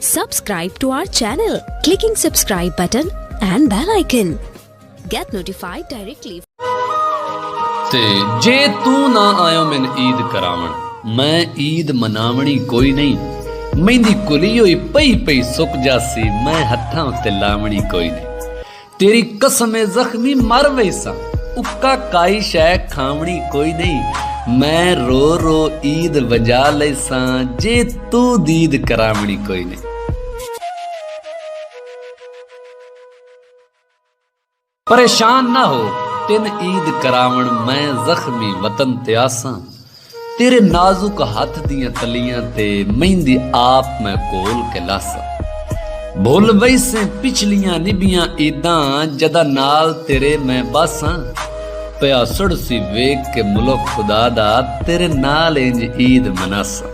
Subscribe to our channel, clicking subscribe button and bell icon. Get notified directly. ਤੇ ਜੇ ਤੂੰ ਨਾ ਆਇਓ ਮੈਨ ਈਦ ਕਰਾਵਣ, ਮੈਂ ਈਦ ਮਨਾਵਣੀ ਕੋਈ ਨਹੀਂ। ਮਹਿੰਦੀ ਕੁਲੀ ਹੋਈ ਪਈ ਪਈ ਸੁੱਕ ਜਾਸੀ, ਮੈਂ ਹੱਥਾਂ ਉੱਤੇ ਲਾਵਣੀ ਕੋਈ ਨਹੀਂ। ਤੇਰੀ ਕਸਮੇ ਜ਼ਖਮੀ ਮਰ ਵੈਸਾ, ਉੱਕਾ ਕਾਈ ਸ਼ੈ ਖਾਵਣੀ ਕੋਈ ਨਹੀਂ। ਮੈਂ ਰੋ ਰੋ ਈਦ ਵਜਾ ਲੈਸਾਂ, ਜੇ ਤੂੰ ਦੀਦ ਕਰਾਵਣੀ ਕੋਈ ਨਹੀਂ। ਪਰੇਸ਼ਾਨ ਨਾ ਹੋ ਤਿੰਨ ਈਦ ਕਰਾਵਣ, ਮੈਂ ਜ਼ਖਮੀ ਵਤਨ ਤੇ ਆਸਾਂ। ਤੇਰੇ ਨਾਜ਼ੁਕ ਹੱਥ ਦੀਆਂ ਤਲੀਆਂ ਤੇ ਮਹਿੰਦੀ ਆਪ ਮੈਂ ਕੋਲ ਕੇ ਲਾਸਾਂ। ਭੁੱਲ ਵੈਸੇ ਪਿਛਲੀਆਂ ਨਿਭੀਆਂ ਈਦਾਂ, ਜਦਾ ਨਾਲ ਤੇਰੇ ਮੈਂ ਬਾਸਾਂ। ਪਿਆਸੜ ਸੀ ਵੇਖ ਕੇ ਮੁਲਕ ਖੁਦਾ ਦਾ, ਤੇਰੇ ਨਾਲ ਇੰਜ ਈਦ ਮਨਾਸਾਂ।